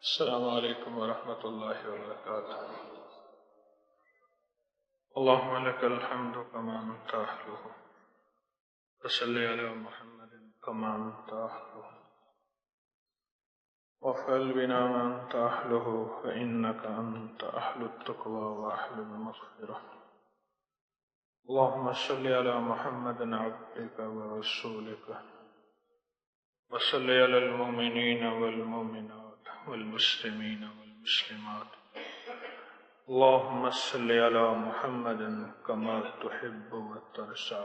السلام علیکم ورحمۃ اللہ وبرکاتہ۔ اللہم لک الحمد کما انت اہلہ وصلی علی محمد کما انت اہلہ وافعل بنا ما انت اہلہ فانک انت اہل التقوی واہل المغفرہ۔ اللہم صلی علی محمد عبدک ورسولک وصلی علی المؤمنین والمؤمنات والمسلمین والمسلمات۔ اللہم صلی علی محمد کما تحب وترضى۔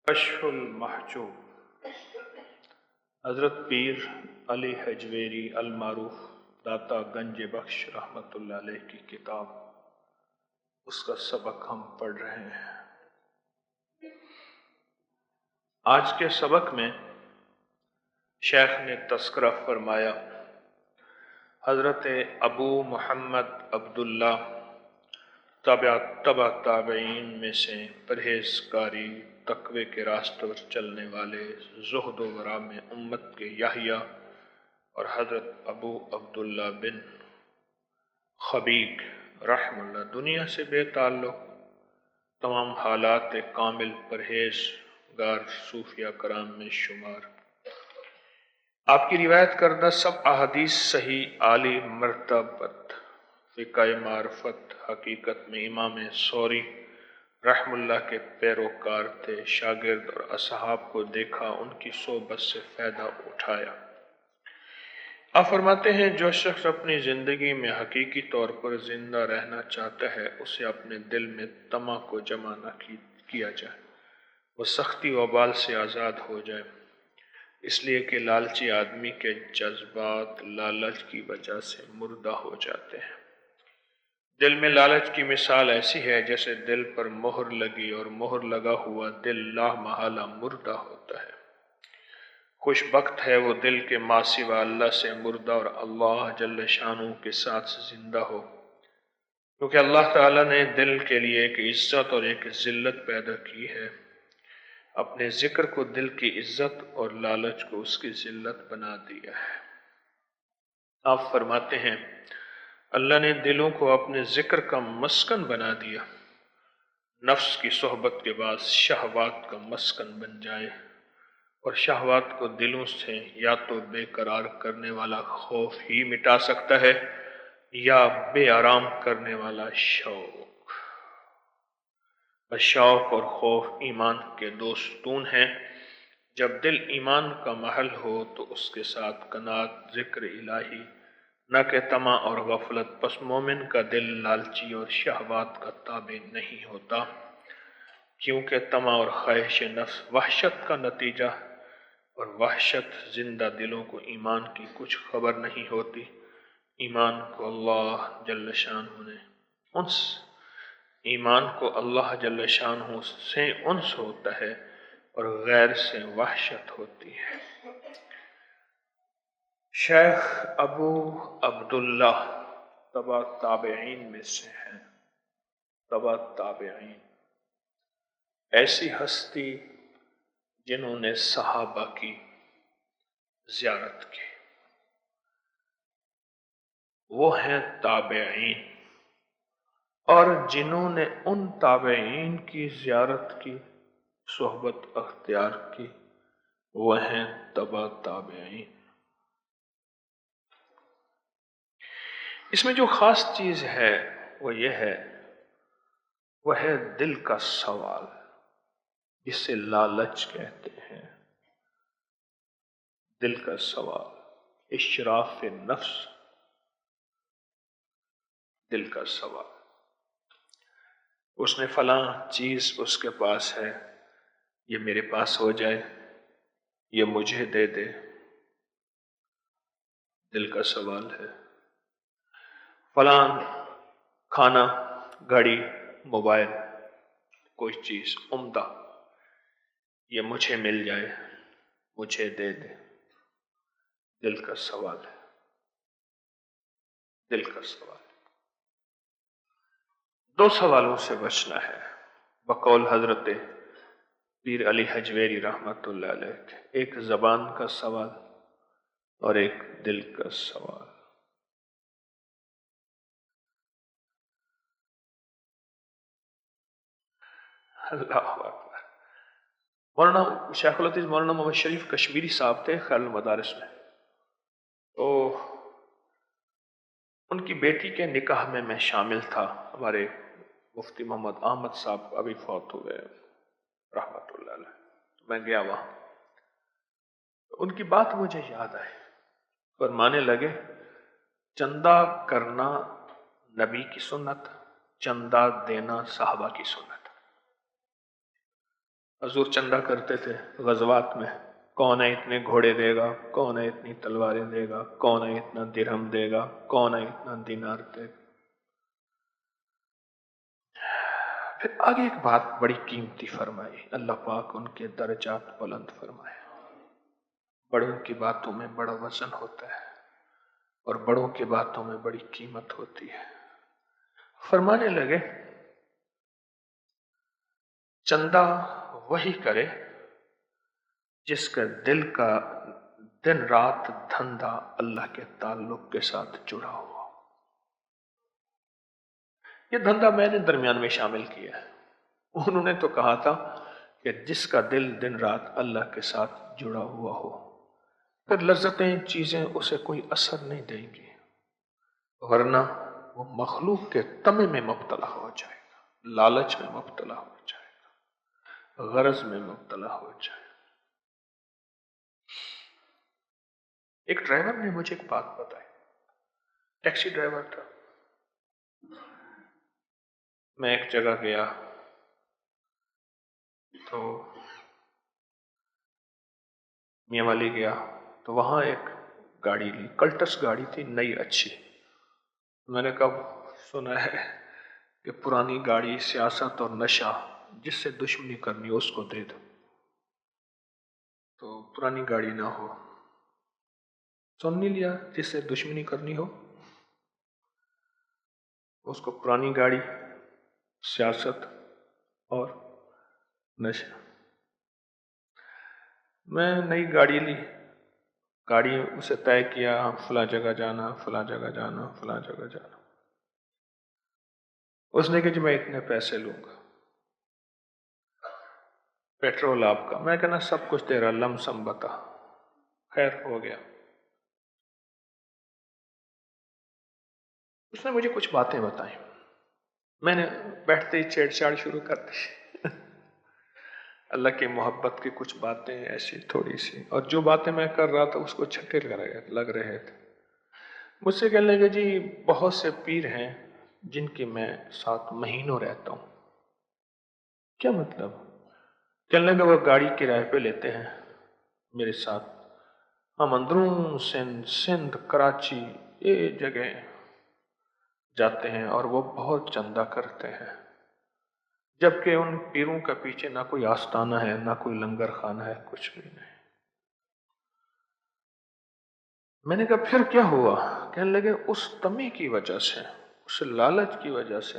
کشف المحجوب، حضرت پیر علی حجویری المعروف داتا گنج بخش رحمۃ اللہ علیہ کی کتاب، اس کا سبق ہم پڑھ رہے ہیں۔ آج کے سبق میں شیخ نے تذکرہ فرمایا حضرت ابو محمد عبداللہ تبع تابعین میں سے پرہیزگاری تقوی کے راستے پر چلنے والے، زہد و ورع میں امت کے یحییٰ، اور حضرت ابو عبداللہ بن خبیق رحم اللہ دنیا سے بے تعلق، تمام حالات کامل پرہیزگار صوفیہ کرام میں شمار۔ آپ کی روایت کردہ سب احادیث صحیح عالی مرتبت فقہ معرفت حقیقت میں امام سوری رحم اللہ کے پیروکار تھے، شاگرد اور اصحاب کو دیکھا، ان کی صحبت سے فائدہ اٹھایا۔ آپ فرماتے ہیں جو شخص اپنی زندگی میں حقیقی طور پر زندہ رہنا چاہتا ہے، اسے اپنے دل میں طمع کو جمع نہ کیا جائے، وہ سختی و وبال سے آزاد ہو جائے، اس لیے کہ لالچی آدمی کے جذبات لالچ کی وجہ سے مردہ ہو جاتے ہیں۔ دل میں لالچ کی مثال ایسی ہے جیسے دل پر مہر لگی اور مہر لگا ہوا دل لا محالہ مردہ ہوتا ہے۔ خوش بخت ہے وہ دل کے ما سوا اللہ سے مردہ اور اللہ جل شانہ کے ساتھ زندہ ہو، کیونکہ اللہ تعالیٰ نے دل کے لیے ایک عزت اور ایک ذلت پیدا کی ہے، اپنے ذکر کو دل کی عزت اور لالچ کو اس کی ذلت بنا دیا ہے۔ آپ فرماتے ہیں اللہ نے دلوں کو اپنے ذکر کا مسکن بنا دیا، نفس کی صحبت کے بعد شہوات کا مسکن بن جائے، اور شہوات کو دلوں سے یا تو بے قرار کرنے والا خوف ہی مٹا سکتا ہے یا بے آرام کرنے والا شوق۔ شوق اور خوف ایمان کے دو ستون ہیں، جب دل ایمان کا محل ہو تو اس کے ساتھ قناعت ذکر الہی، نہ کہ طمع اور غفلت۔ پس مومن کا دل لالچی اور شہوات کا تابع نہیں ہوتا، کیونکہ طمع اور خواہش نفس وحشت کا نتیجہ، اور وحشت زندہ دلوں کو ایمان کی کچھ خبر نہیں ہوتی۔ ایمان کو اللہ جل شانہ نے ایمان کو اللہ جل شانہ سے انس ہوتا ہے اور غیر سے وحشت ہوتی ہے۔ شیخ ابو عبداللہ تبع تابعین میں سے ہیں، تبع تابعین ایسی ہستی جنہوں نے صحابہ کی زیارت کی، وہ ہیں تابعین، اور جنہوں نے ان تابعین کی زیارت کی، صحبت اختیار کی، وہ ہیں تبع تابعین۔ اس میں جو خاص چیز ہے وہ یہ ہے، وہ ہے دل کا سوال، جسے لالچ کہتے ہیں۔ دل کا سوال، اشراف نفس، دل کا سوال۔ اس نے فلاں چیز اس کے پاس ہے، یہ میرے پاس ہو جائے، یہ مجھے دے دے، دل کا سوال ہے۔ فلاں کھانا، گھڑی، موبائل، کوئی چیز عمدہ، یہ مجھے مل جائے، مجھے دے دے، دل کا سوال ہے، دل کا سوال۔ دو سوالوں سے بچنا ہے، بقول حضرت پیر علی حجویری رحمت اللہ علیہ کے، ایک زبان کا سوال اور ایک دل کا سوال۔ اللہ اکبر۔ مولانا شیخ الحدیث مولانا محمد شریف کشمیری صاحب تھے خیال المدارس میں، تو ان کی بیٹی کے نکاح میں شامل تھا۔ ہمارے مفتی محمد احمد صاحب ابھی فوت ہو گئے رحمت اللہ علیہ، میں گیا وہاں، ان کی بات مجھے یاد آئی، فرمانے لگے چندہ کرنا نبی کی سنت، چندہ دینا صحابہ کی سنت۔ حضور چندہ کرتے تھے غزوات میں، کون ہے اتنے گھوڑے دے گا، کون ہے اتنی تلواریں دے گا، کون ہے اتنا درہم دے گا، کون ہے اتنا دینار دے گا۔ پھر آگے ایک بات بڑی قیمتی فرمائی، اللہ پاک ان کے درجات بلند فرمائے۔ بڑوں کی باتوں میں بڑا وزن ہوتا ہے اور بڑوں کی باتوں میں بڑی قیمت ہوتی ہے۔ فرمانے لگے چندہ وہی کرے جس کا دل کا دن رات دھندا اللہ کے تعلق کے ساتھ جڑا ہوا۔ یہ دھندا میں نے درمیان میں شامل کیا ہے۔ انہوں نے تو کہا تھا کہ جس کا دل دن رات اللہ کے ساتھ جڑا ہوا ہو، پھر لذتیں چیزیں اسے کوئی اثر نہیں دیں گی، ورنہ وہ مخلوق کے طمع میں مبتلا ہو جائے گا، لالچ میں مبتلا ہو جائے گا، غرض میں مبتلا ہو جائے گا۔ ایک ڈرائیور نے مجھے ایک بات بتائی، ٹیکسی ڈرائیور تھا، میں ایک جگہ گیا تو میاں والی گیا تو وہاں ایک گاڑی لی، کلٹس گاڑی تھی نئی اچھی۔ میں نے کب سنا ہے کہ پرانی گاڑی سیاست اور نشہ جس سے دشمنی کرنی ہو اس کو دے دو، تو پرانی گاڑی نہ ہو، سن نہیں لیا، جس سے دشمنی کرنی ہو اس کو پرانی گاڑی، سیاست اور نشہ۔ میں نئی گاڑی لی، گاڑی اسے طے کیا فلاں جگہ جانا، فلاں جگہ جانا، فلاں جگہ جانا۔ اس نے کہا جی میں اتنے پیسے لوں گا، پیٹرول آپ کا۔ میں کہنا سب کچھ تیرا، لم سم بتا۔ خیر ہو گیا۔ اس نے مجھے کچھ باتیں بتائیں، میں نے بیٹھتے ہی چھیڑ چھاڑ شروع کر دی۔ اللہ کی محبت کی کچھ باتیں ایسی تھوڑی سی، اور جو باتیں میں کر رہا تھا اس کو چھٹے لگ رہے تھے۔ مجھ سے کہنے لگے جی بہت سے پیر ہیں جن کی میں ساتھ مہینوں رہتا ہوں۔ کیا مطلب؟ کہنے لگے وہ گاڑی کرائے پہ لیتے ہیں میرے ساتھ، ہم اندرون سندھ کراچی یہ جگہ جاتے ہیں اور وہ بہت چندہ کرتے ہیں، جبکہ ان پیروں کا پیچھے نہ کوئی آستانہ ہے، نہ کوئی لنگر خانہ ہے، کچھ بھی نہیں۔ میں نے کہا پھر کیا ہوا؟ کہنے لگے اس طمع کی وجہ سے، اس لالچ کی وجہ سے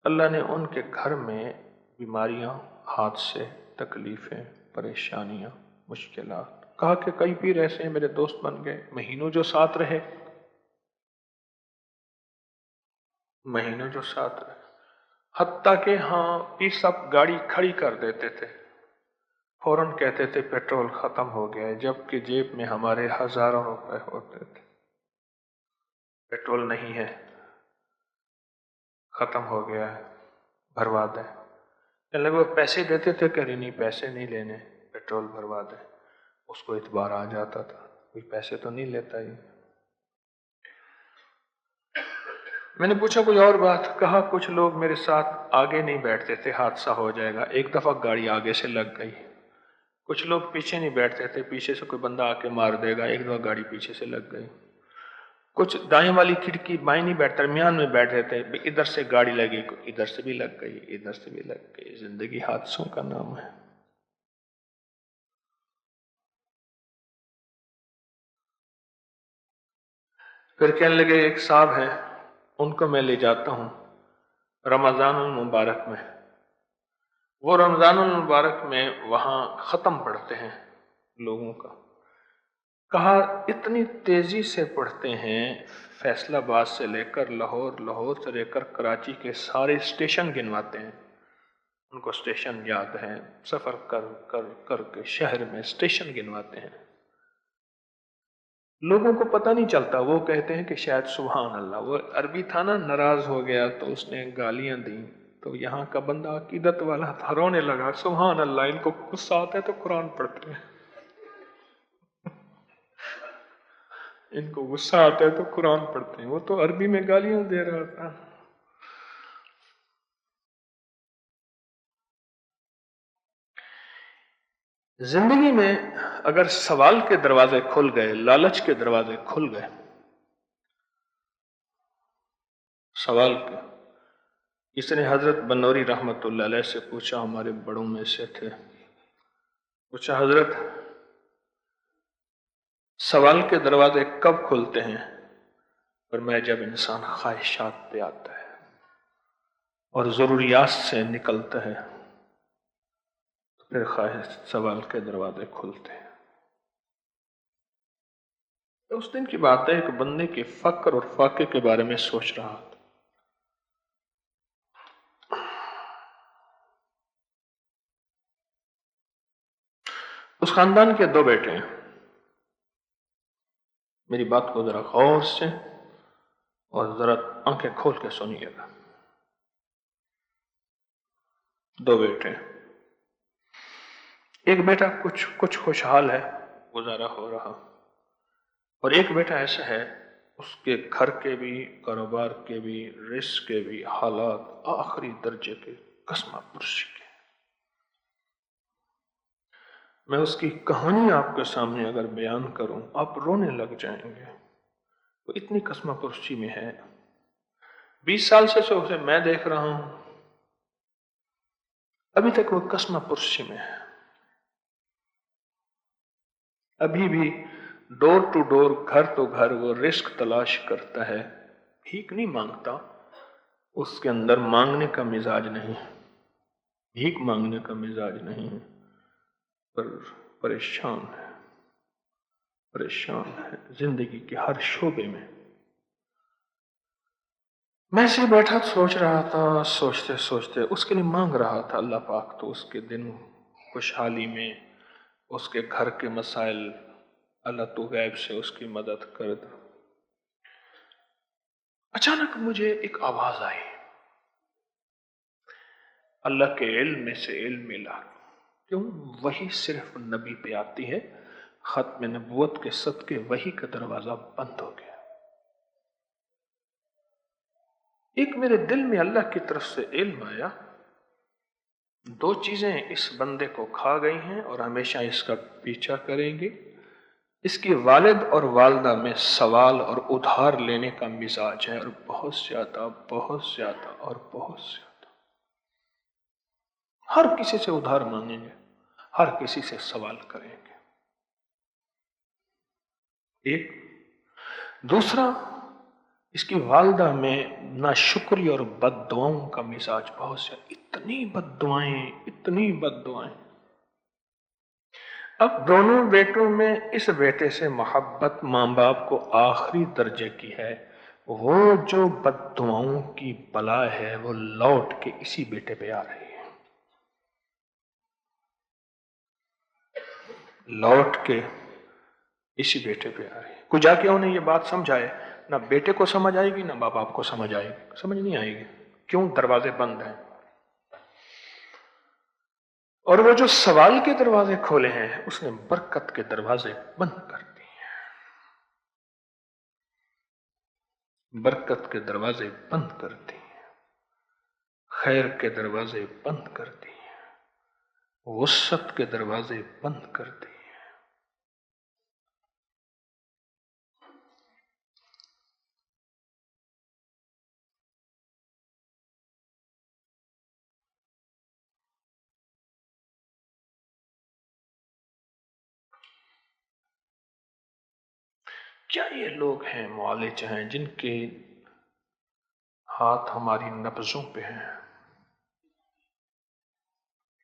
اللہ نے ان کے گھر میں بیماریاں، حادثے، تکلیفیں، پریشانیاں، مشکلات۔ کہا کہ کئی پیر ایسے ہیں میرے دوست بن گئے، مہینوں جو ساتھ رہے، مہینوں جو ساتھ رہے، حتیٰ کہ ہاں پیر صاحب گاڑی کھڑی کر دیتے تھے، فوراً کہتے تھے پیٹرول ختم ہو گیا ہے، جبکہ جیب میں ہمارے ہزاروں روپے ہوتے تھے۔ پیٹرول نہیں ہے، ختم ہو گیا ہے، بھروا دیں۔ کہنے لگے وہ پیسے دیتے تھے، کہہ رہی نہیں پیسے نہیں لینے، پیٹرول بھروا دیں۔ اس کو اعتبار آ جاتا تھا کوئی پیسے تو نہیں لیتا ہی۔ میں نے پوچھا کوئی اور بات؟ کہا کچھ لوگ میرے ساتھ آگے نہیں بیٹھتے تھے، حادثہ ہو جائے گا، ایک دفعہ گاڑی آگے سے لگ گئی۔ کچھ لوگ پیچھے نہیں بیٹھتے تھے، پیچھے سے کوئی بندہ آ کے مار دے گا، ایک دفعہ گاڑی پیچھے سے لگ گئی۔ کچھ دائیں والی کھڑکی، بائیں نہیں بیٹھتے، درمیان میں بیٹھے تھے، ادھر سے گاڑی لگی، ادھر سے بھی لگ گئی، ادھر سے بھی لگ گئی۔ زندگی حادثوں کا نام ہے۔ پھر کہنے لگے ایک صاحب ہیں، ان کو میں لے جاتا ہوں رمضان المبارک میں، وہ رمضان المبارک میں وہاں ختم پڑھتے ہیں لوگوں کا، کہا اتنی تیزی سے پڑھتے ہیں، فیصل آباد سے لے کر لاہور، لاہور سے لے کر کراچی کے سارے اسٹیشن گنواتے ہیں، ان کو اسٹیشن یاد ہے، سفر کر کر کر کے شہر میں اسٹیشن گنواتے ہیں، لوگوں کو پتہ نہیں چلتا، وہ کہتے ہیں کہ شاید سبحان اللہ، وہ عربی تھا نا، ناراض ہو گیا تو اس نے گالیاں دیں، تو یہاں کا بندہ عقیدت والا تھا، رونے لگا، سبحان اللہ، ان کو غصہ آتا ہے تو قرآن پڑھتے ہیں، ان کو غصہ آتا ہے تو قرآن پڑھتے ہیں، وہ تو عربی میں گالیاں دے رہا تھا۔ زندگی میں اگر سوال کے دروازے کھل گئے، لالچ کے دروازے کھل گئے، سوال کے، اس نے حضرت بنوری رحمت اللہ علیہ سے پوچھا، ہمارے بڑوں میں سے تھے، پوچھا حضرت سوال کے دروازے کب کھلتے ہیں؟ اور میں جب انسان خواہشات پہ آتا ہے اور ضروریات سے نکلتا ہے تو پھر خواہش سوال کے دروازے کھلتے ہیں۔ اس دن کی بات ہے، ایک بندے کے فقر اور فاقے کے بارے میں سوچ رہا تھا۔ اس خاندان کے دو بیٹے ہیں، میری بات کو ذرا غور سے اور ذرا آنکھیں کھول کے سنیے گا۔ دو بیٹے ہیں، ایک بیٹا کچھ خوشحال ہے، گزارا ہو رہا، اور ایک بیٹا ایسا ہے اس کے گھر کے بھی، کاروبار کے بھی، رزق کے بھی حالات آخری درجے کے، قسمہ پرسی کے۔ میں اس کی کہانی آپ کے سامنے اگر بیان کروں آپ رونے لگ جائیں گے، وہ اتنی قسمہ پرسی میں ہے۔ 20 سال سے اسے میں دیکھ رہا ہوں، ابھی تک وہ قسمہ پرسی میں ہے، ابھی بھی ڈور ٹو ڈور، گھر تو گھر وہ رزق تلاش کرتا ہے، بھیک نہیں مانگتا، اس کے اندر مانگنے کا مزاج نہیں، بھیک مانگنے کا مزاج نہیں ہے، پر پریشان ہے، پریشان ہے زندگی کے ہر شعبے میں۔ میں سے بیٹھا سوچ رہا تھا، سوچتے سوچتے اس کے لیے مانگ رہا تھا، اللہ پاک تو اس کے دن خوشحالی میں، اس کے گھر کے مسائل، اللہ تو غیب سے اس کی مدد کر دے۔ اچانک مجھے ایک آواز آئی، اللہ کے علم میں سے علم ملا، کیوں؟ وہی صرف نبی پہ آتی ہے، ختم نبوت کے صدقے وہی کا دروازہ بند ہو گیا۔ ایک میرے دل میں اللہ کی طرف سے علم آیا، دو چیزیں اس بندے کو کھا گئی ہیں اور ہمیشہ اس کا پیچھا کریں گی، اس کی والد اور والدہ میں سوال اور ادھار لینے کا مزاج ہے، اور بہت زیادہ، بہت زیادہ اور بہت زیادہ، ہر کسی سے ادھار مانگیں گے، ہر کسی سے سوال کریں گے۔ ایک، دوسرا، اس کی والدہ میں ناشکری اور بد دعاؤں کا مزاج بہت سے، اتنی بد دعائیں، اتنی بد دعائیں۔ اب دونوں بیٹوں میں اس بیٹے سے محبت ماں باپ کو آخری درجے کی ہے، وہ جو بد دعاؤں کی بلا ہے وہ لوٹ کے اسی بیٹے پہ آ رہی ہے، لوٹ کے اسی بیٹے پہ آ رہی ہے۔ کوئی جا کے انہیں یہ بات سمجھائے، نہ بیٹے کو سمجھ آئے گی نہ ماں باپ کو سمجھ آئے گی، سمجھ نہیں آئے گی، کیوں؟ دروازے بند ہیں۔ اور وہ جو سوال کے دروازے کھولے ہیں اس نے برکت کے دروازے بند کر دیے، برکت کے دروازے بند کر دیے، خیر کے دروازے بند کر دیے، وسعت کے دروازے بند کر دیے۔ کیا یہ لوگ ہیں، معالج ہیں، جن کے ہاتھ ہماری نبضوں پہ ہیں؟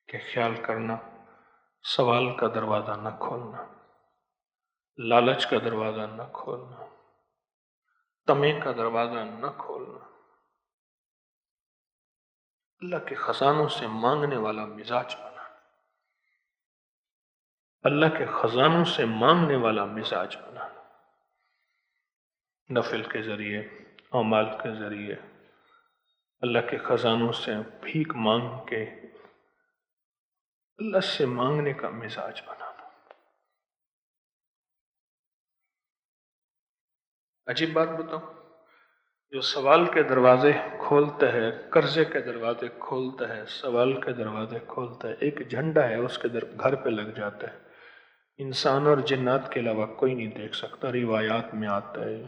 کہ خیال کرنا سوال کا دروازہ نہ کھولنا، لالچ کا دروازہ نہ کھولنا، طمع کا دروازہ نہ کھولنا، اللہ کے خزانوں سے مانگنے والا مزاج بنانا، اللہ کے خزانوں سے مانگنے والا مزاج بنانا، نفل کے ذریعے، اعمال کے ذریعے اللہ کے خزانوں سے بھیک مانگ کے اللہ سے مانگنے کا مزاج بنانا۔ عجیب بات بتاؤں، جو سوال کے دروازے کھولتا ہے، قرضے کے دروازے کھولتا ہے، سوال کے دروازے کھولتا ہے، ایک جھنڈا ہے اس کے گھر پہ لگ جاتا ہے، انسان اور جنات کے علاوہ کوئی نہیں دیکھ سکتا، روایات میں آتا ہے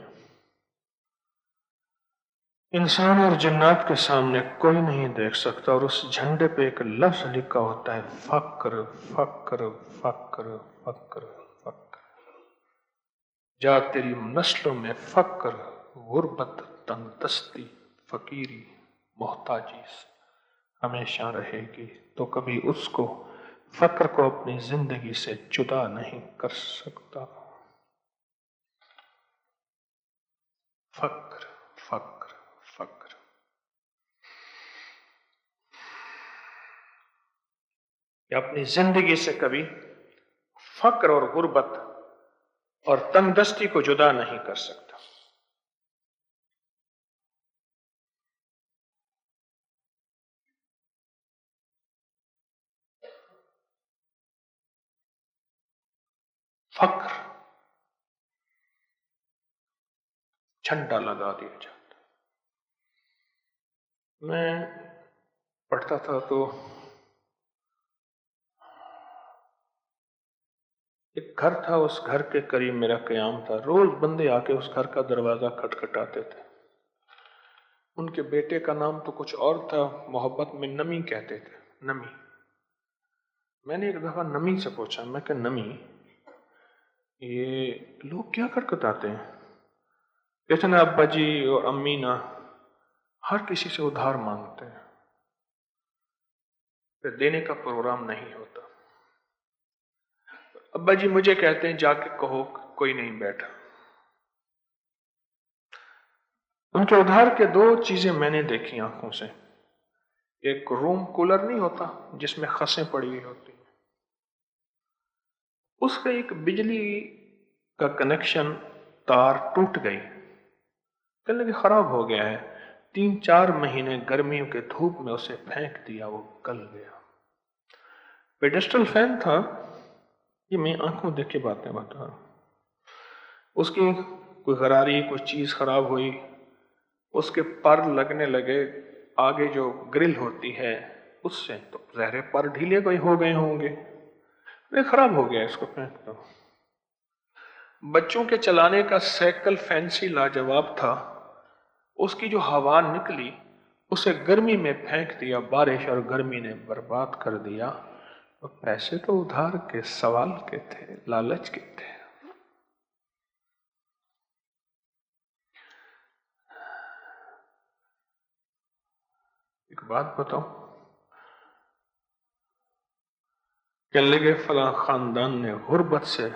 انسان اور جنات کے سامنے کوئی نہیں دیکھ سکتا، اور اس جھنڈے پہ ایک لفظ لکھا ہوتا ہے، فقر فقر فقر فقر فقر، جا تیری نسلوں میں فقر، غربت، تنگ دستی، فقیری، محتاجی ہمیشہ رہے گی، تو کبھی اس کو فقر کو اپنی زندگی سے جدا نہیں کر سکتا۔ فقر فقر فقر، کہ اپنی زندگی سے کبھی فقر اور غربت اور تنگ دستی کو جدا نہیں کر سکتا۔ فقر جھنڈا لگا دیا جاتا۔ میں پڑھتا تھا تو ایک گھر تھا، اس گھر کے قریب میرا قیام تھا، روز بندے آ کے اس گھر کا دروازہ کھٹکھٹاتے تھے۔ ان کے بیٹے کا نام تو کچھ اور تھا، محبت میں نمی کہتے تھے، نمی۔ میں نے ایک دفعہ نمی سے پوچھا، میں کہ نمی یہ لوگ کیا کھٹکھٹاتے ہیں؟ کہتے ہیں ابا جی اور امی نا ہر کسی سے ادھار مانگتے ہیں، پھر دینے کا پروگرام نہیں ہوتا۔ ابا جی مجھے کہتے ہیں جا کے کہو کوئی نہیں بیٹھا۔ ان کے ادھار کے دو چیزیں میں نے دیکھی آنکھوں سے، ایک روم کولر نہیں ہوتا جس میں خسیں پڑی ہوئی ہوتی ہیں، اس کا ایک بجلی کا کنیکشن تار ٹوٹ گئی، کہنے لگے خراب ہو گیا ہے، 3-4 مہینے گرمیوں کے دھوپ میں اسے پھینک دیا، وہ گل گیا۔ پیڈسٹل فین تھا، یہ میں آنکھوں دیکھ کے باتیں بتا رہا ہوں۔ اس کی کوئی غراری، کوئی چیز خراب ہوئی، اس کے پر لگنے لگے، آگے جو گرل ہوتی ہے اس سے، تو ظاہر پر ڈھیلے کوئی ہو گئے ہوں گے، خراب ہو گیا، اس کو پھینک دو۔ بچوں کے چلانے کا سائیکل فینسی لاجواب تھا، اس کی جو ہوا نکلی اسے گرمی میں پھینک دیا، بارش اور گرمی نے برباد کر دیا، اور پیسے تو ادھار کے، سوال کے تھے، لالچ کے تھے۔ ایک بات بتاؤ، کہنے لگے فلاں خاندان نے غربت سے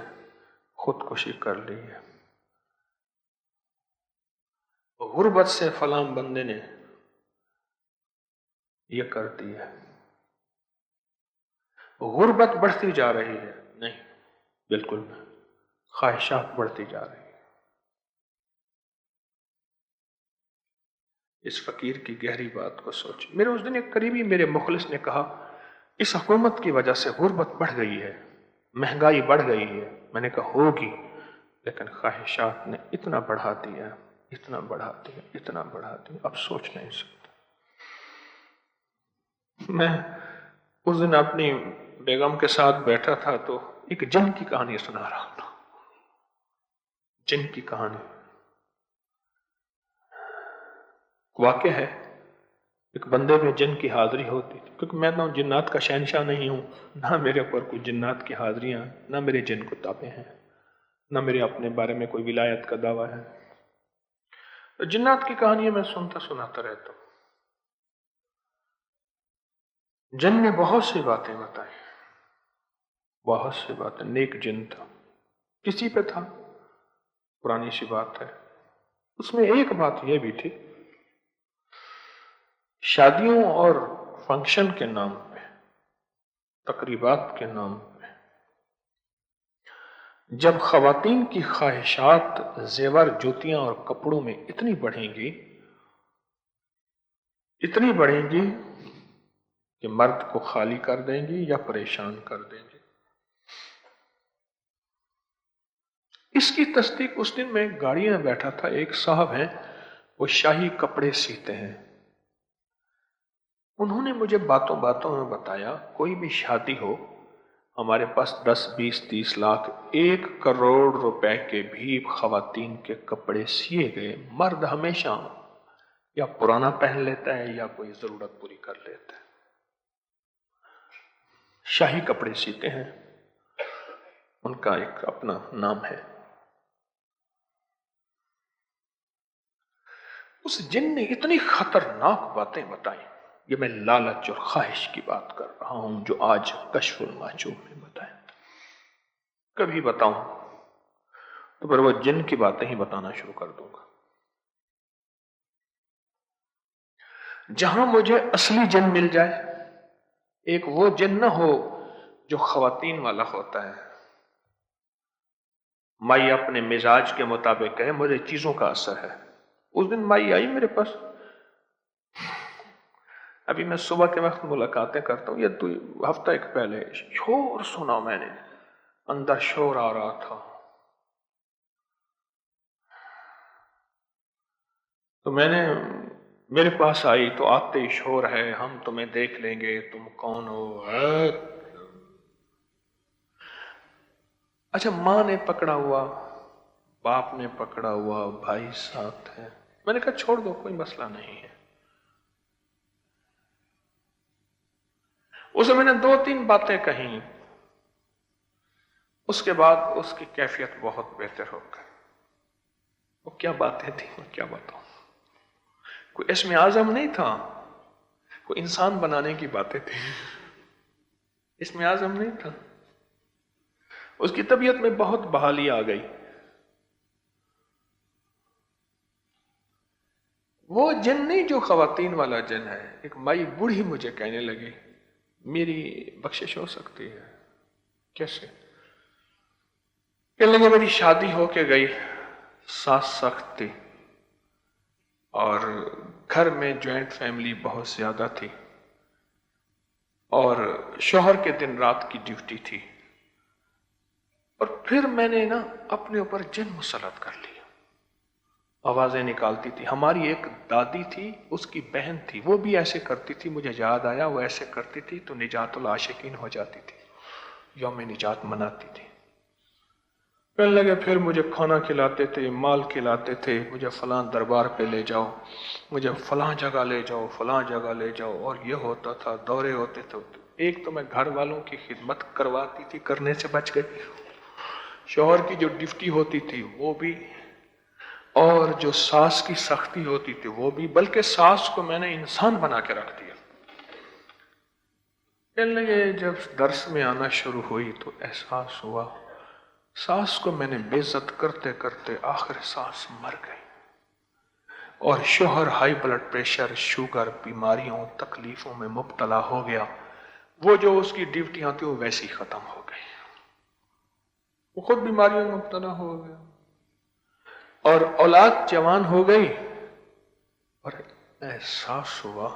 خودکشی کر لی ہے، غربت سے فلاں بندے نے یہ کر دی ہے، غربت بڑھتی جا رہی ہے۔ نہیں، بالکل خواہشات بڑھتی جا رہی ہیں۔ اس فقیر کی گہری بات کو سوچ۔ میرے اس دن ایک قریبی میرے مخلص نے کہا اس حکومت کی وجہ سے غربت بڑھ گئی ہے، مہنگائی بڑھ گئی ہے۔ میں نے کہا ہوگی، لیکن خواہشات نے اتنا بڑھا دیا، اتنا بڑھا دیا، اتنا بڑھا دیا، اب سوچ نہیں سکتا۔ میں اس دن اپنی بیگم کے ساتھ بیٹھا تھا تو ایک جن کی کہانی سنا رہا تھا، جن کی کہانی، واقع ہے ایک بندے میں جن کی حاضری ہوتی تھی، کیونکہ میں نہ جنات کا شہنشاہ نہیں ہوں، نہ میرے اوپر کوئی جنات کی حاضریاں، نہ میرے جن کتابیں ہیں، نہ میرے اپنے بارے میں کوئی ولایت کا دعویٰ ہے۔ تو جنات کی کہانیاں میں سناتا رہتا ہوں۔ جن نے بہت سی باتیں بتائی، بہت سی باتیں. نیک جن تھا، کسی پہ تھا، پرانی سی بات ہے. اس میں ایک بات یہ بھی تھی، شادیوں اور فنکشن کے نام پہ، تقریبات کے نام پہ جب خواتین کی خواہشات زیور، جوتیاں اور کپڑوں میں اتنی بڑھیں گی کہ مرد کو خالی کر دیں گی یا پریشان کر دیں گی. اس کی تصدیق اس دن میں گاڑی میں بیٹھا تھا، ایک صاحب ہیں، وہ شاہی کپڑے سیتے ہیں. انہوں نے مجھے باتوں باتوں میں بتایا، کوئی بھی شادی ہو، ہمارے پاس 10 20 30 لاکھ 1 کروڑ روپے کے بھی خواتین کے کپڑے سیے گئے. مرد ہمیشہ یا پرانا پہن لیتا ہے یا کوئی ضرورت پوری کر لیتا ہے. شاہی کپڑے سیتے ہیں، ان کا ایک اپنا نام ہے. اس جن نے اتنی خطرناک باتیں بتائیں. یہ میں لالچ اور خواہش کی بات کر رہا ہوں جو آج کشف المحجوب میں بتائیں. کبھی بتاؤں تو پھر وہ جن کی باتیں ہی بتانا شروع کر دوں گا. جہاں مجھے اصلی جن مل جائے، ایک وہ جن نہ ہو جو خواتین والا ہوتا ہے. مائی اپنے مزاج کے مطابق کہے مجھے چیزوں کا اثر ہے. اس دن مائی آئی میرے پاس، ابھی میں صبح کے وقت ملاقاتیں کرتا ہوں، یہ 2 ہفتہ ایک پہلے شور سنا، میں نے اندر شور آ رہا تھا. تو میں نے میرے پاس آئی تو آتے ہی شور ہے، ہم تمہیں دیکھ لیں گے، تم کون ہو. اچھا، ماں نے پکڑا ہوا، باپ نے پکڑا ہوا، بھائی ساتھ ہے. میں نے کہا چھوڑ دو، کوئی مسئلہ نہیں ہے. اسے میں نے 2-3 باتیں کہیں، اس کے بعد اس کی کیفیت بہت بہتر ہو گئی. وہ کیا باتیں تھیں، وہ کیا بتاؤں. کوئی اسم اعظم نہیں تھا، کوئی انسان بنانے کی باتیں تھیں، اسم اعظم نہیں تھا. اس کی طبیعت میں بہت بحالی آ گئی. وہ جن نہیں جو خواتین والا جن ہے. ایک مائی بوڑھی مجھے کہنے لگی میری بخشش ہو سکتی ہے. کیسے؟ کہنے لگے میری شادی ہو کے گئی، ساس سخت تھی اور گھر میں جوائنٹ فیملی بہت زیادہ تھی اور شوہر کے دن رات کی ڈیوٹی تھی. اور پھر میں نے اپنے اوپر جن مسلط کر لیا. آوازیں نکالتی تھی. ہماری ایک دادی تھی، اس کی بہن تھی، وہ بھی ایسے کرتی تھی. مجھے یاد آیا وہ ایسے کرتی تھی تو نجات العاشقین ہو جاتی تھی، یوم نجات مناتی تھی. کہنے لگے پھر مجھے کھانا کھلاتے تھے، مال کھلاتے تھے، مجھے فلاں دربار پہ لے جاؤ، مجھے فلاں جگہ لے جاؤ، فلاں جگہ لے جاؤ. اور یہ ہوتا تھا، دورے ہوتے تھے. ایک تو میں گھر والوں کی خدمت کرواتی تھی، کرنے سے بچ گئی. شوہر کی جو ڈیوٹی ہوتی تھی وہ بھی، اور جو ساس کی سختی ہوتی تھی وہ بھی، بلکہ ساس کو میں نے انسان بنا کے رکھ دیا. کہنے لگے جب درس میں آنا شروع ہوئی تو احساس ہوا ساس کو میں نے بے عزت کرتے کرتے آخر ساس مر گئی. اور شوہر ہائی بلڈ پریشر، شوگر، بیماریوں، تکلیفوں میں مبتلا ہو گیا. وہ جو اس کی ڈیوٹیاں تھی وہ ویسی ختم ہو گئی، وہ خود بیماریوں میں مبتلا ہو گیا. اور اولاد جوان ہو گئی اور احساس ہوا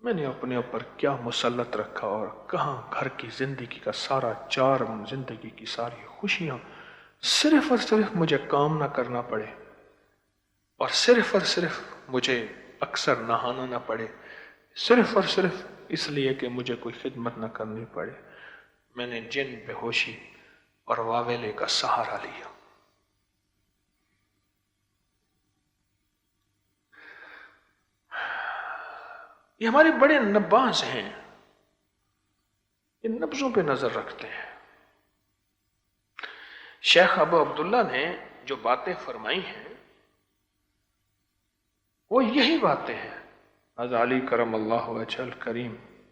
میں نے اپنے اوپر کیا مسلط رکھا اور کہاں گھر کی زندگی کا سارا چارم، زندگی کی ساری خوشیاں صرف اور صرف مجھے کام نہ کرنا پڑے اور صرف مجھے اکثر نہانا نہ پڑے، صرف اور صرف اس لیے کہ مجھے کوئی خدمت نہ کرنی پڑے. میں نے جن، بے ہوشی اور واویلے کا سہارا لیا. یہ ہمارے بڑے نباز ہیں، یہ نبضوں پہ نظر رکھتے ہیں. شیخ ابو عبداللہ نے جو باتیں فرمائی ہیں وہ یہی باتیں ہیں. حضرت علی کرم اللہ وجہ الکریم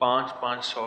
500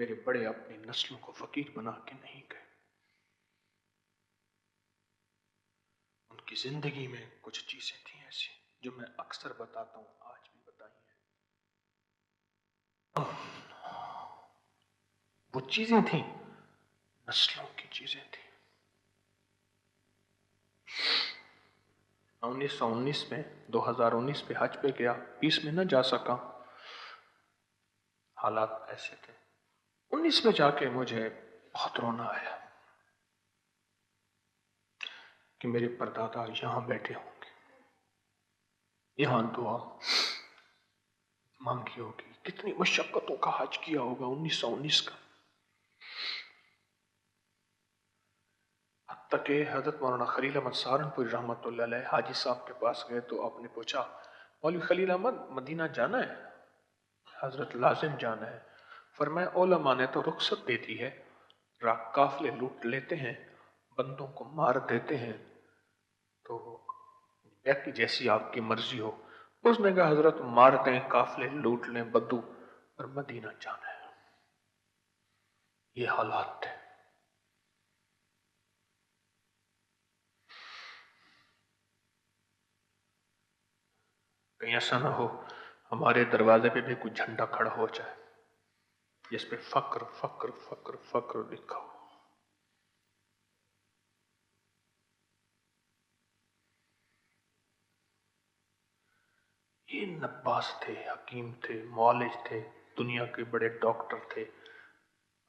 میرے بڑے اپنی نسلوں کو فقیر بنا کے نہیں گئے. ان کی زندگی میں کچھ چیزیں تھیں ایسی جو میں اکثر بتاتا ہوں، آج بھی بتائی ہیں. وہ چیزیں تھیں، نسلوں کی چیزیں تھیں. 1919 میں 2019 پہ حج پہ گیا، 20 میں نہ جا سکا، حالات ایسے تھے. 19 میں جا کے مجھے بہت رونا آیا کہ میرے پردادا یہاں بیٹھے ہوں گے، یہاں دعا مانگی ہوگی. کتنی مشقتوں کا حج کیا ہوگا 1919 کا. حتیٰ کہ حضرت مولانا خلیل احمد سہارنپوری رحمۃ اللہ علیہ حاجی صاحب کے پاس گئے تو آپ نے پوچھا، مولوی خلیل احمد مدینہ جانا ہے؟ حضرت لازم جانا ہے. فرمایا علماء نے تو رخصت دے دی ہے، قافلے لوٹ لیتے ہیں، بندوں کو مار دیتے ہیں، تو کی جیسی آپ کی مرضی ہو. اس نے کہا حضرت مار دیں، قافلے لوٹ لیں، بدو، پر مدینہ جانا ہے. یہ حالات تھے. کہیں ایسا نہ ہو ہمارے دروازے پہ بھی کوئی جھنڈا کھڑا ہو جائے جس پہ فقر فقر فقر فقر لکھا ہو. یہ نباس تھے، حکیم تھے، معالج تھے، دنیا کے بڑے ڈاکٹر تھے،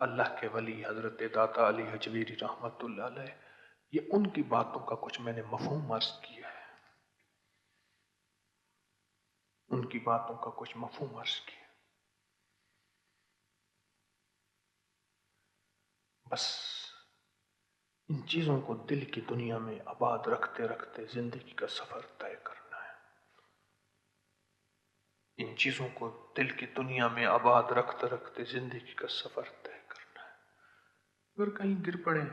اللہ کے ولی حضرت داتا علی حجویری رحمت اللہ علیہ. یہ ان کی باتوں کا کچھ میں نے مفہوم عرض کیا ہے، ان کی باتوں کا کچھ مفہوم عرض کیا. بس ان چیزوں کو دل کی دنیا میں آباد رکھتے رکھتے زندگی کا سفر طے کرنا ہے. ان چیزوں کو دل کی دنیا میں آباد رکھتے رکھتے زندگی کا سفر طے کرنا ہے. اگر کہیں گر پڑے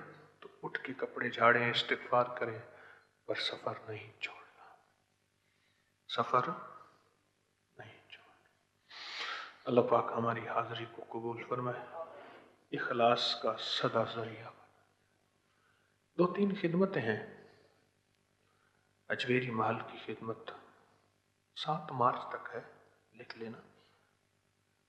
تو اٹھ کے کپڑے جھاڑیں، استغفار کریں، پر سفر نہیں چھوڑنا، سفر نہیں چھوڑنا. اللہ پاک ہماری حاضری کو قبول فرمائے، اخلاص کا سدا ذریعہ. 2-3 خدمتیں ہیں. اجویری محل کی خدمت 7 مارچ تک ہے، لکھ لینا.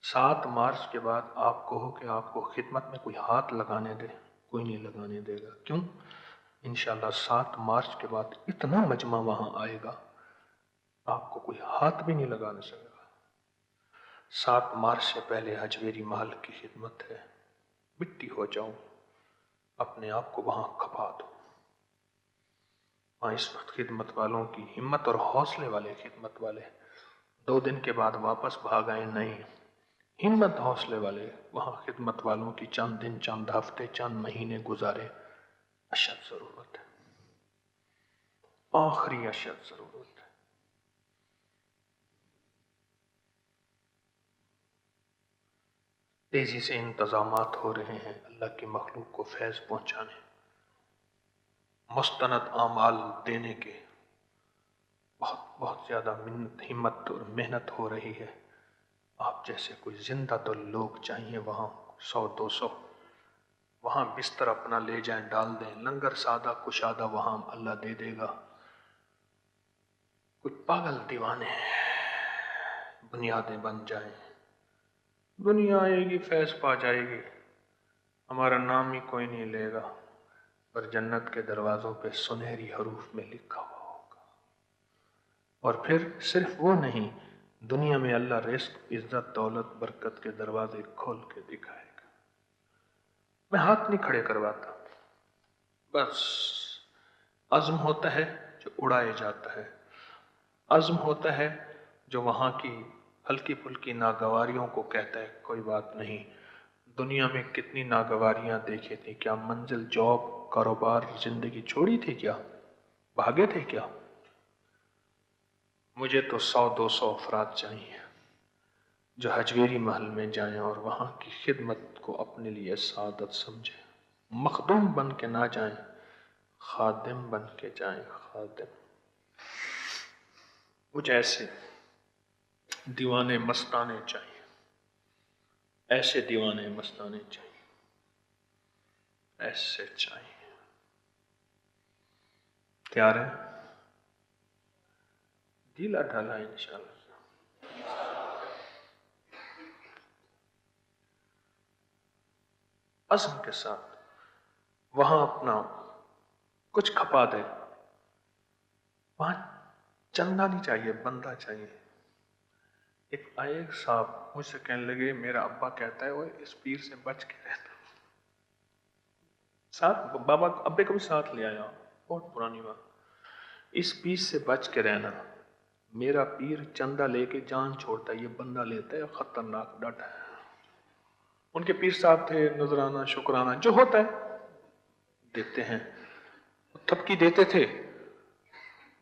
7 مارچ کے بعد آپ کہو کہ آپ کو خدمت میں کوئی ہاتھ لگانے دے، کوئی نہیں لگانے دے گا. کیوں؟ انشاءاللہ 7 مارچ کے بعد اتنا مجمع وہاں آئے گا آپ کو کوئی ہاتھ بھی نہیں لگانے سکے گا. 7 مارچ سے پہلے اجویری محل کی خدمت ہے. مٹی ہو جاؤ، اپنے آپ کو وہاں کھپا دو. اس وقت خدمت والوں کی ہمت اور حوصلے والے خدمت والے 2 دن کے بعد واپس بھاگ آئے نہیں. ہمت حوصلے والے وہاں خدمت والوں کی چند دن، چند ہفتے، چند مہینے گزارے. اشد ضرورت ہے، آخری اشد ضرورت ہے. تیزی سے انتظامات ہو رہے ہیں اللہ کی مخلوق کو فیض پہنچانے، مستند اعمال دینے کے. بہت بہت زیادہ ہمت اور محنت ہو رہی ہے. آپ جیسے کوئی زندہ تو لوگ چاہیے وہاں، 100-200 وہاں بستر اپنا لے جائیں، ڈال دیں. لنگر سادہ کشادہ وہاں اللہ دے دے گا. کچھ پاگل دیوانے بنیادیں بن جائیں، دنیا آئے گی، فیض پا جائے گی، ہمارا نام ہی کوئی نہیں لے گا، پر جنت کے دروازوں پہ سنہری حروف میں لکھا ہوا ہوگا. اور پھر صرف وہ نہیں، دنیا میں اللہ رزق، عزت، دولت، برکت کے دروازے کھول کے دکھائے گا. میں ہاتھ نہیں کھڑے کرواتا، بس عزم ہوتا ہے جو اڑائے جاتا ہے، عزم ہوتا ہے جو وہاں کی ہلکی پھلکی ناگواریوں کو کہتا ہے کوئی بات نہیں. دنیا میں کتنی ناگواریاں دیکھے تھی، کیا منزل، جاب، کاروبار، زندگی چھوڑی تھی؟ کیا بھاگے تھے؟ کیا؟ مجھے تو 100-200 افراد چاہیے جو اجویری محل میں جائیں اور وہاں کی خدمت کو اپنے لیے سعادت سمجھیں. مخدوم بن کے نہ جائیں، خادم بن کے جائیں. خادم. مجھے ایسے دیوانے مستانے چاہیے. ایسے دیوانے مستانے چاہیے، ایسے چاہیے. تیار ہے؟ ڈھیلا ڈھالا انشاءاللہ. عزم کے ساتھ وہاں اپنا کچھ کھپا دے. وہاں چندہ نہیں چاہیے، بندہ چاہیے. ایک آئے صاحب مجھ سے کہنے لگے میرا ابا کہتا ہے وہ اس پیر سے بچ کے رہتا. ساتھ بابا ابے کو بھی ساتھ لے آیا، بہت پرانی بات. اس پیر سے بچ کے رہنا. میرا پیر چندہ لے کے جان چھوڑتا ہے، یہ بندہ لیتا ہے، خطرناک ڈٹ ہے. ان کے پیر صاحب تھے، نذرانہ شکرانہ جو ہوتا ہے دیتے ہیں، تھپکی دیتے تھے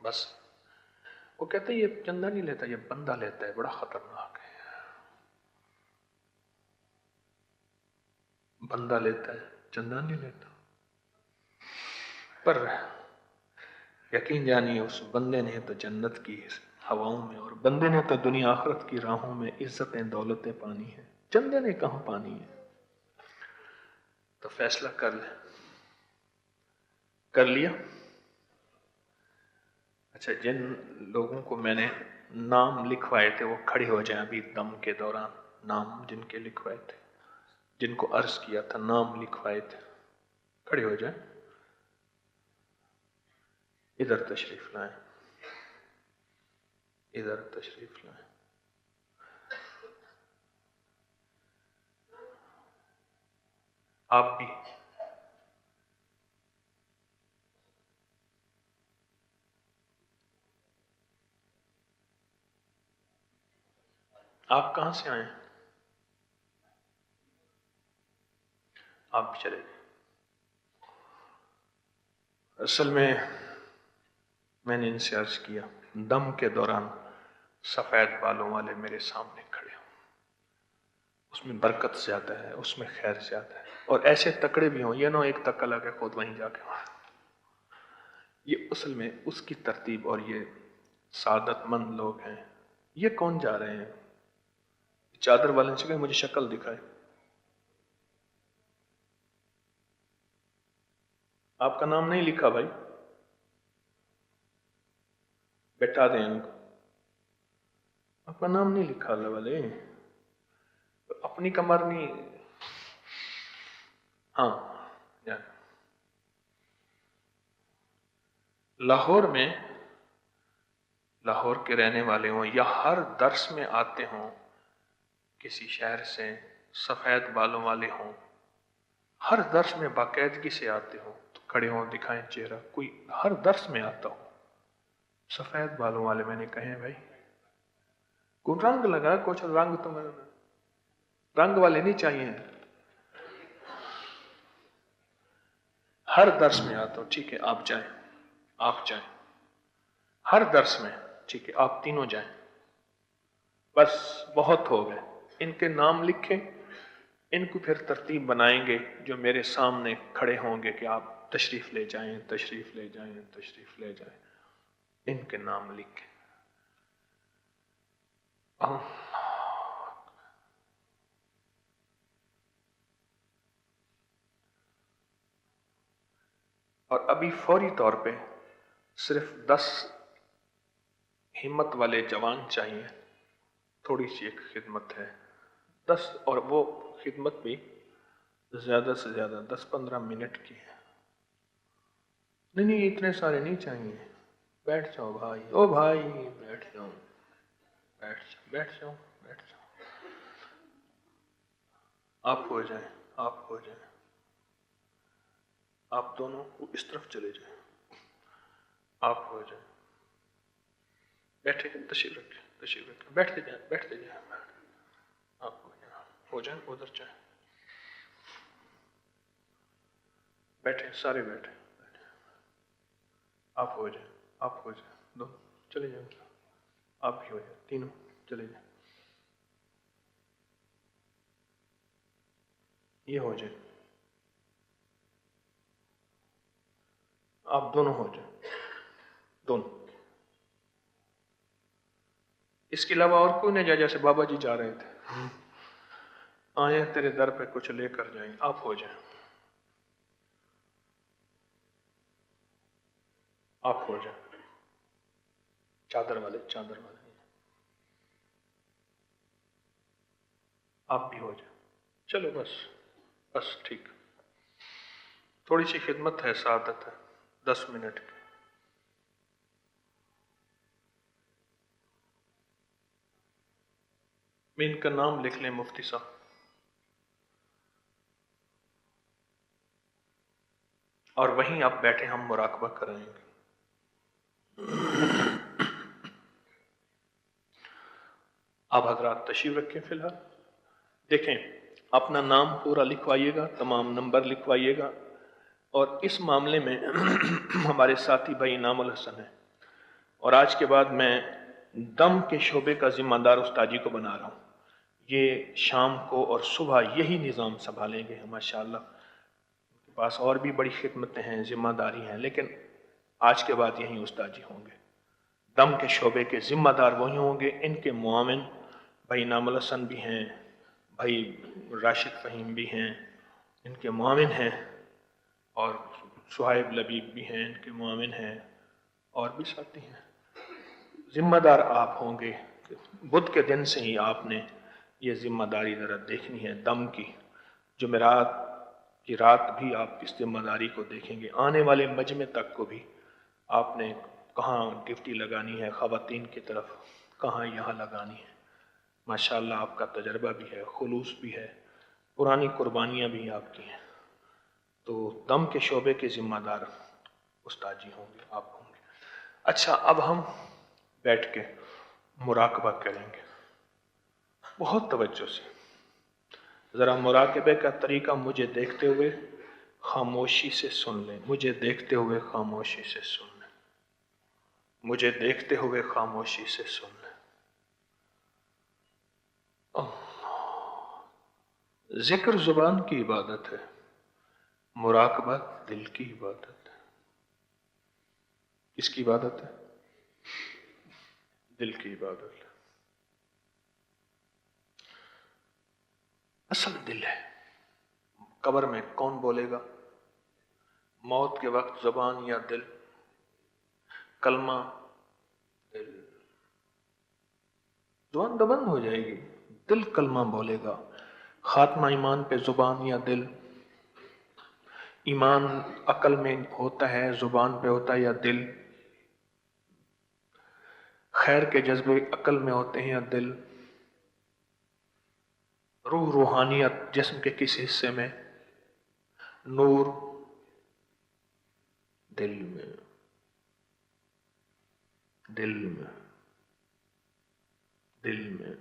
بس. وہ کہتے ہیں یہ چندہ نہیں لیتا، یہ بندہ لیتا ہے، بڑا خطرناک ہے. بندہ لیتا ہے، چندہ نہیں لیتا. پر یقین جانیے اس بندے نے تو جنت کی ہواؤں میں، اور بندے نے تو دنیا آخرت کی راہوں میں عزتیں دولتیں پانی ہیں، چندے نے کہاں پانی ہے. تو فیصلہ کر لیں. کر لیا. اچھا، جن لوگوں کو میں نے نام لکھوائے تھے وہ کھڑے ہو جائیں ابھی دم کے دوران. نام جن کے لکھوائے تھے، جن کو عرض کیا تھا نام لکھوائے تھے، کھڑے ہو جائیں. ادھر تشریف لائیں، ادھر تشریف لائیں. آپ بھی آپ کہاں سے آئے؟ آپ بھی چلے گئے. اصل میں نے ان سے عرض کیا دم کے دوران سفید بالوں والے میرے سامنے کھڑے ہوں، اس میں برکت زیادہ ہے، اس میں خیر زیادہ ہے. اور ایسے تکڑے بھی ہوں، یہ نہ ایک تکا لگے خود وہیں جا کے وہاں. یہ اصل میں اس کی ترتیب. اور یہ سعادت مند لوگ ہیں. یہ کون جا رہے ہیں؟ چادر والے سے کہ مجھے شکل دکھائے. آپ کا نام نہیں لکھا بھائی، بیٹھا دیں ان کو. آپ کا نام نہیں لکھا اللہ والے، اپنی کمر نہیں. ہاں جان. لاہور کے رہنے والے ہوں یا ہر درس میں آتے ہوں، کسی شہر سے سفید بالوں والے ہوں، ہر درس میں باقاعدگی سے آتے ہوں تو کھڑے ہوں دکھائیں چہرہ. کوئی ہر درس میں آتا ہو سفید بالوں والے میں نے کہے بھائی کوئی رنگ لگا، کچھ رنگ تو میں رنگ والے نہیں چاہیے. ہر درس میں آتا ہوں، ٹھیک ہے آپ جائیں، آپ جائیں ہر درس میں. ٹھیک ہے آپ تینوں جائیں. بس بہت ہو گئے. ان کے نام لکھیں، ان کو پھر ترتیب بنائیں گے جو میرے سامنے کھڑے ہوں گے کہ آپ تشریف لے جائیں، تشریف لے جائیں، تشریف لے جائیں. ان کے نام لکھیں. اور ابھی فوری طور پہ صرف 10 ہمت والے جوان چاہیے. تھوڑی سی ایک خدمت ہے، 10، اور وہ خدمت بھی زیادہ سے زیادہ 10-15 منٹ کی ہے. نہیں اتنے سارے نہیں چاہیے. بیٹھ جاؤ بھائی، او بھائی بیٹھ جاؤ، بیٹھ جاؤ، بیٹھ جاؤ، بیٹھ جاؤ. آپ ہو جائیں، آپ ہو جائیں. آپ دونوں اس طرف چلے جائیں. آپ ہو جائیں. بیٹھے تشریف رکھیں، تشریف رکھیں. بیٹھتے جائیں، بیٹھتے جائیں. آپ ہو جائیں ادھر جائیں. بیٹھے سارے بیٹھے. آپ ہو جائیں، آپ ہو جائیں. دو چلے جائیں. آپ بھی ہو جائیں، تینوں چلے جائیں. یہ ہو جائے. آپ دونوں ہو جائیں، دونوں. اس کے علاوہ اور کوئی نہ جائے، جیسے بابا جی جا رہے تھے. آئیں تیرے در پہ کچھ لے کر جائیں، آپ ہو جائیں، آپ ہو جائیں، چادر والے آپ بھی ہو جائیں، چلو بس ٹھیک، تھوڑی سی خدمت ہے، سعادت ہے 10 منٹ کی۔ میں ان کا نام لکھ لیں مفتی صاحب، اور وہیں آپ بیٹھے، ہم مراقبہ کرائیں گے۔ آپ حضرات تشریف رکھیں، فی الحال دیکھیں اپنا نام پورا لکھوائیے گا، تمام نمبر لکھوائیے گا، اور اس معاملے میں ہمارے ساتھی بھائی انعام الحسن ہیں، اور آج کے بعد میں دم کے شعبے کا ذمہ دار استاجی کو بنا رہا ہوں۔ یہ شام کو اور صبح یہی نظام سنبھالیں گے ماشاءاللہ، ان کے پاس اور بھی بڑی خدمتیں ہیں، ذمہ داری ہیں، لیکن آج کے بعد یہی استاجی ہوں گے۔ دم کے شعبے کے ذمہ دار وہی ہوں گے، ان کے معاون بھائی انعام الحسن بھی ہیں، بھائی راشد فہیم بھی ہیں، ان کے معاون ہیں، اور شعیب لبیب بھی ہیں، ان کے معاون ہیں، اور بھی ساتھی ہیں۔ ذمہ دار آپ ہوں گے، بدھ کے دن سے ہی آپ نے یہ ذمہ داری ذرا دیکھنی ہے دم کی۔ جمعرات کی رات بھی آپ اس ذمہ داری کو دیکھیں گے، آنے والے مجمع تک کو بھی آپ نے کہاں ڈیوٹی لگانی ہے خواتین کی طرف، کہاں یہاں لگانی ہے۔ ماشاءاللہ آپ کا تجربہ بھی ہے، خلوص بھی ہے، پرانی قربانیاں بھی آپ کی ہیں، تو دم کے شعبے کے ذمہ دار استاد جی ہوں گے، آپ ہوں گے۔ اچھا، اب ہم بیٹھ کے مراقبہ کریں گے، بہت توجہ سے ذرا مراقبے کا طریقہ مجھے دیکھتے ہوئے خاموشی سے سن لیں، مجھے دیکھتے ہوئے خاموشی سے سن لیں، مجھے دیکھتے ہوئے خاموشی سے سن لیں۔ ذکر زبان کی عبادت ہے، مراقبہ دل کی عبادت ہے۔ کس کی عبادت ہے؟ دل کی عبادت ہے، اصل دل ہے۔ قبر میں کون بولے گا؟ موت کے وقت زبان یا دل؟ کلمہ دل، زبان دبند ہو جائے گی، دل کلمہ بولے گا۔ خاتمہ ایمان پہ زبان یا دل؟ ایمان عقل میں ہوتا ہے، زبان پہ ہوتا ہے یا دل؟ خیر کے جذبے عقل میں ہوتے ہیں یا دل؟ روح روحانیت جسم کے کس حصے میں؟ نور دل میں، دل میں، دل میں۔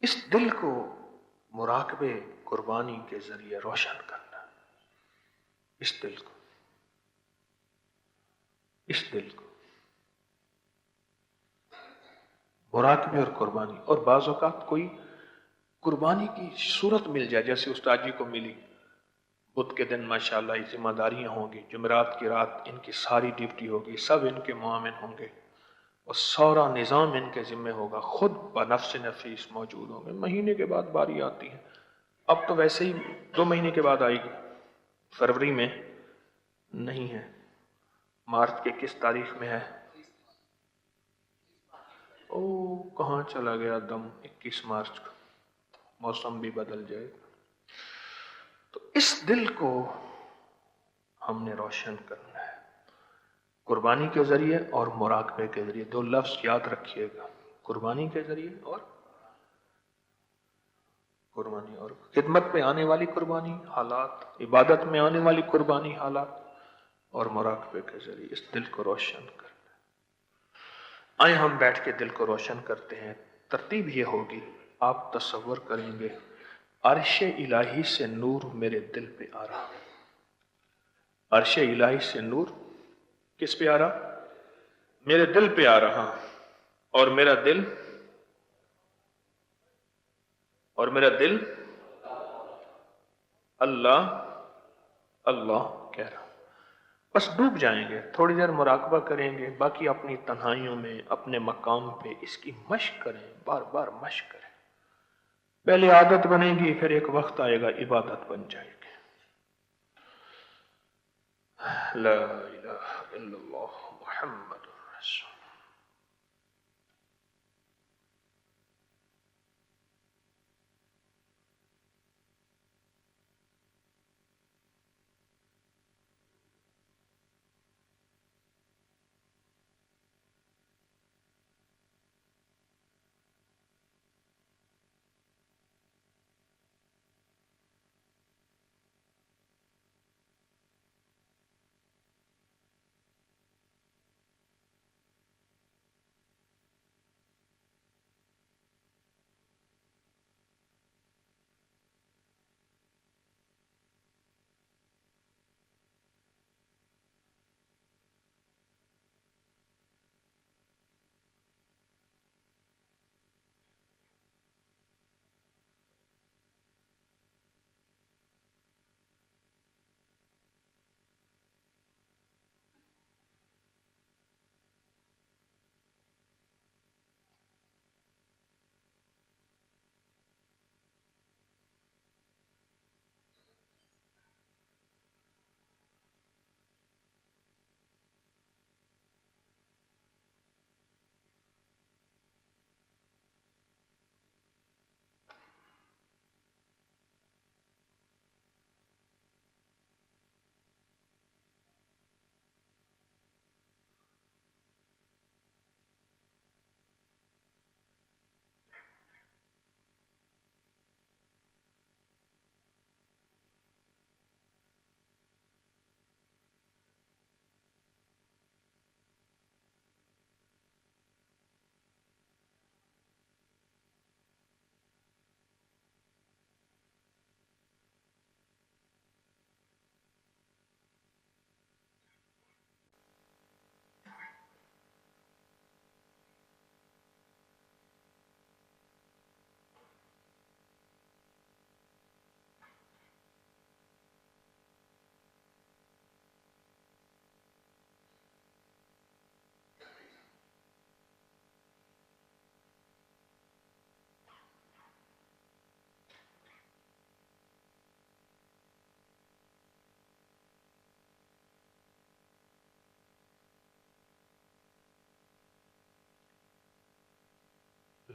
اس دل کو مراقبے قربانی کے ذریعے روشن کرنا، اس دل کو، اس دل کو مراقبے اور قربانی۔ اور بعض اوقات کوئی قربانی کی صورت مل جائے، جیسے استاد جی کو ملی، بدھ کے دن ماشاءاللہ یہ ذمہ داریاں ہوں گی، جمعرات کی رات ان کی ساری ڈیوٹی ہوگی، سب ان کے معاون ہوں گے، اور سارا نظام ان کے ذمہ ہوگا، خود بنفس نفیس موجود ہوں گے۔ مہینے کے بعد باری آتی ہے، اب تو ویسے ہی 2 مہینے کے بعد آئے گی، فروری میں نہیں ہے، مارچ کے کس تاریخ میں ہے؟ او کہاں چلا گیا دم، 21 مارچ کو، موسم بھی بدل جائے گا۔ تو اس دل کو ہم نے روشن کرنا ہے قربانی کے ذریعے اور مراقبے کے ذریعے۔ 2 لفظ یاد رکھیے گا، قربانی کے ذریعے اور قربانی، اور خدمت میں آنے والی قربانی حالات، عبادت میں آنے والی قربانی حالات، اور مراقبے کے ذریعے اس دل کو روشن کرنا۔ آئیں ہم بیٹھ کے دل کو روشن کرتے ہیں۔ ترتیب یہ ہوگی، آپ تصور کریں گے عرش الہی سے نور میرے دل پہ آ رہا، عرش الہی سے نور کس پہ آ رہا؟ میرے دل پہ آ رہا، اور میرا دل، اور میرا دل اللہ اللہ کہہ رہا۔ بس ڈوب جائیں گے، تھوڑی دیر مراقبہ کریں گے، باقی اپنی تنہائیوں میں اپنے مقام پہ اس کی مشق کریں، بار بار مشق کریں، پہلے عادت بنے گی، پھر ایک وقت آئے گا عبادت بن جائے گی۔ لا الہ الا اللہ محمد رسول۔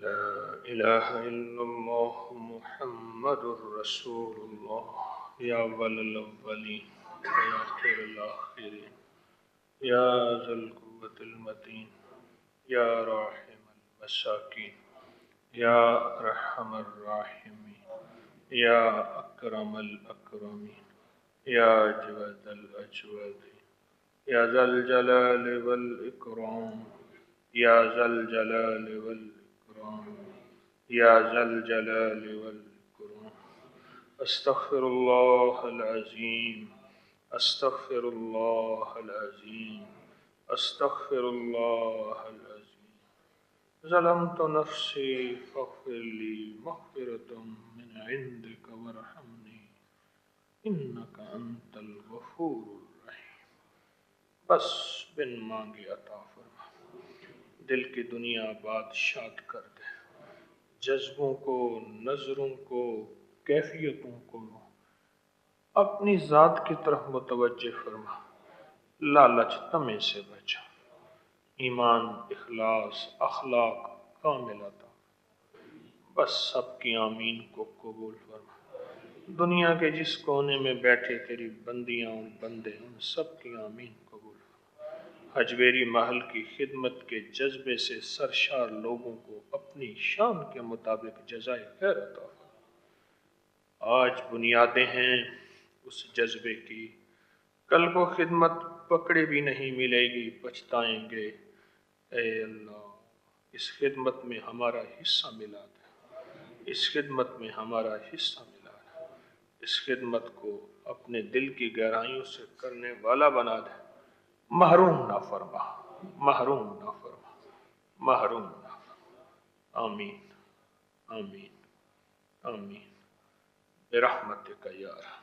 لا الہ الا اللہ محمد رسول اللہ۔ یا اول الاولین یا آخر الاخرین یا ذا القوة المتین یا راحم المساکین یا ارحم الراحمین یا اکرم الاکرمین یا اجود الاجودین یا ذا الجلال والاکرام یا ذا الجلال والاکرام یا ذا الجلال والاکرام۔ استغفر اللہ العظیم، استغفر اللہ العظیم، استغفر اللہ العظیم۔ ظلمت نفسی فاغفر لی مغفرۃ من عندک وارحمنی انک انت الغفور الرحیم۔ بس بن مانگے عطا فرما، دل کی دنیا بادشاہ کر دے، جذبوں کو، نظروں کو، کیفیتوں کو اپنی ذات کی طرف متوجہ فرما، لالچ طمع سے بچا، ایمان، اخلاص، اخلاق کامل عطا، بس سب کی آمین کو قبول فرما۔ دنیا کے جس کونے میں بیٹھے تیری بندیاں اور بندے، ان سب کی آمین قبول فرما۔ حجویری محل کی خدمت کے جذبے سے سرشار لوگوں کو اپنی شان کے مطابق جزائے خیر عطا فرما۔ آج بنیادیں ہیں اس جذبے کی، کل کو خدمت پکڑے بھی نہیں ملے گی، پچھتائیں گے۔ اے اللہ، اس خدمت میں ہمارا حصہ ملا دے، اس خدمت میں ہمارا حصہ ملا دے، اس خدمت کو اپنے دل کی گہرائیوں سے کرنے والا بنا دے، محروم نہ فرما، محروم نہ فرما، محروم نہ فرما۔ آمین آمین آمین برحمتک یا ارحم۔